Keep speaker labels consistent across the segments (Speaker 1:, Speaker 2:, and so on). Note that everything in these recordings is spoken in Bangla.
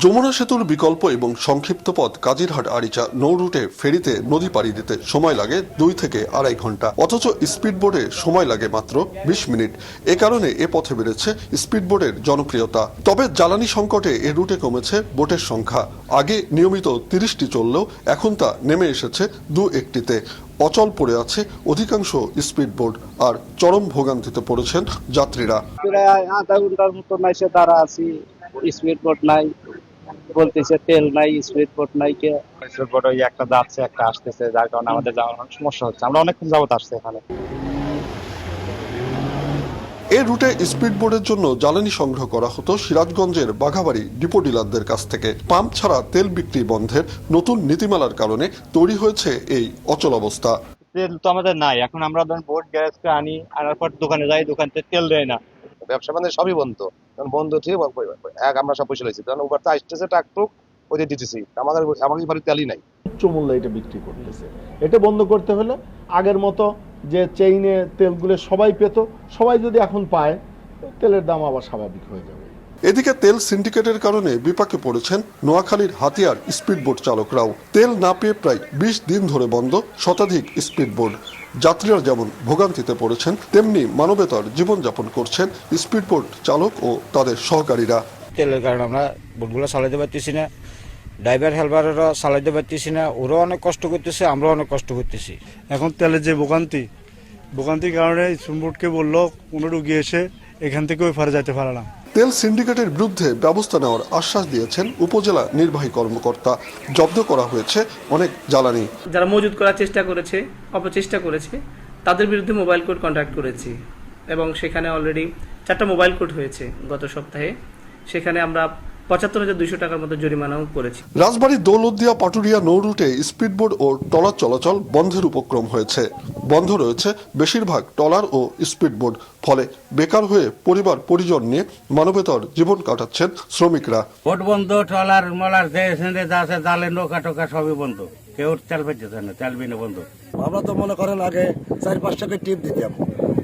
Speaker 1: যমুনা সেতুর বিকল্প এবং সংক্ষিপ্ত পথ কাজিরহাট আরিচা নৌ রুটে ফেরিতে নদী পাড়ি দিতে সময় লাগে 2 থেকে 2.5 ঘন্টা, অথচ স্পিডবোটে সময় লাগে মাত্র 20 মিনিট। এ কারণে এ পথে বেড়েছে স্পিডবোটের জনপ্রিয়তা। তবে জ্বালানি সংকটে এ রুটে কমেছে বোটের সংখ্যা। আগে নিয়মিত 30টি চললেও এখন তা নেমে এসেছে 2-1টিতে। অচল পড়ে আছে অধিকাংশ স্পিডবোট, আর চরম ভোগান্তিতে পড়েছেন যাত্রীরা।
Speaker 2: প্রায় আধা ঘন্টার মতো নাইসে দাঁড়া আছি, স্পিড বোট নাই, বলতেছে তেল নাই, স্পিড বোট নাই। কে স্পিড বোট ওই একটা যাচ্ছে একটা আসতেছে, যার কারণে আমাদের যাওয়ার অনেক সমস্যা হচ্ছে। আমরা অনেকক্ষণ যাবত আসছি এখানে।
Speaker 1: এ রুটে স্পিডবোটের জন্য জ্বালানি সংগ্রহ করা হতো সিরাজগঞ্জের বাঘাবাড়ি ডিপো ডিলারদের কাছ থেকে। পাম্প ছাড়া তেল বিক্রি বন্ধের নতুন নীতিমালার কারণে তৈরি হয়েছে এই অচল অবস্থা।
Speaker 2: তেল তো আমাদের নাই, এখন আমরা ধরুন বোট গ্যারেজকে আনি, আনার পর দোকানে যাই, দোকান থেকে তেল দেয় না।
Speaker 3: ব্যবসা মানে সবই বন্ধ, বন্ধ ঠিক আমরা সব বসে রয়েছি, কারণ ওবার তো আসতেছে ট্রাক ওদের দিতেছি, আমাদের বাড়ির তেলই নাই।
Speaker 4: উচ্চ মূল্যে এটা বিক্রি করতেছে। এটা বন্ধ করতে হলে আগের মতো যে চেইনে তেলগুলো সবাই পেত, সবাই যদি এখন পায়, তেলের দাম আবার স্বাভাবিক হয়ে যাবে।
Speaker 1: এদিকে তেল সিন্ডিকেটের কারণে বিপাকে পড়েছেন নোয়াখালীর হাতিয়ার স্পিডবোট চালকরাও। তেল না পেয়ে প্রায় 20 দিন ধরে বন্ধ শতাধিক স্পিডবোট। যাত্রীরা যেমন ভোগান্তিতে পড়েছেন, তেমনি মানবেতর জীবনযাপন করছেন স্পিডবোট চালক ও তাদের সহকারীরা।
Speaker 5: তেলের কারণে আমরা বোটগুলো চালাইতে পারতেছি না, ড্রাইভার হেল্পাররা চালাইতে পারতেছি না, ওরাও অনেক কষ্ট করতেছে, আমরাও অনেক কষ্ট করতেছি।
Speaker 6: এখন তেলের যে ভোগান্তির কারণে স্পিডবোটকে বললো কোনো রুগী এসে এখান থেকে ওই পারে যাইতে পারে না।
Speaker 1: তেল সিন্ডিকেটের বিরুদ্ধে ব্যবস্থা নেওয়ার আশ্বাস দিয়েছেন উপজেলা নির্বাহী কর্মকর্তা। জব্দ করা হয়েছে অনেক জ্বালানি।
Speaker 7: যারা মজুত করার চেষ্টা করেছে, অপচেষ্টা করেছে, তাদের বিরুদ্ধে মোবাইল কোর্ট কন্ডাক্ট করেছি এবং সেখানে অলরেডি 4টা মোবাইল কোর্ট হয়েছে গত সপ্তাহে। সেখানে আমরা ৭৫,২০০ টাকার মতো জরিমানাও করেছি।
Speaker 1: রাজবাড়ী দৌলতদিয়া পাটুরিয়া নৌ রুটে স্পিডবোট ও ট্রলার চলাচল বন্ধের উপক্রম হয়েছে। বন্ধ রয়েছে বেশিরভাগ ট্রলার ও স্পিডবোট, ফলে বেকার হয়ে পরিবার পরিজন নিয়ে মানবেতর জীবন কাটাচ্ছেন শ্রমিকরা।
Speaker 8: বোট বন্ধ, ট্রলার মলার যে আছে, জালে নৌকা টোকা সবই বন্ধ, কেউ তেল পেতেছে না, তেল বিনে বন্ধ।
Speaker 9: আমরা তো মনে করেন আগে 4-5 টাকা টিপ দিতাম,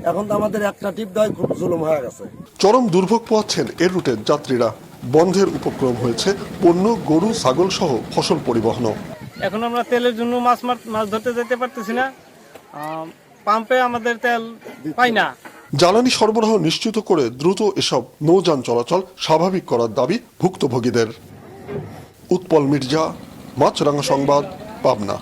Speaker 9: এখন তো আমাদের একটা টিপ দেয় খুব জুলুম হয়ে গেছে।
Speaker 1: চরম দুর্ভোগ পোহাচ্ছেন এ রুটের যাত্রীরা। বন্ধের উপক্রম হয়েছে পণ্য, গরু, ছাগল সহ ফসল পরিবহনও।
Speaker 2: এখন আমরা তেলের জন্য মাছ ধরতে যেতে পারতেছি না, পাম্পে আমাদের তেল পাই না।
Speaker 1: জ্বালানি সরবরাহ নিশ্চিত করে দ্রুত এসব নৌযান চলাচল স্বাভাবিক করার দাবি ভুক্তভোগীদের। উৎপল মির্জা, মাছরাঙা সংবাদ, পাবনা।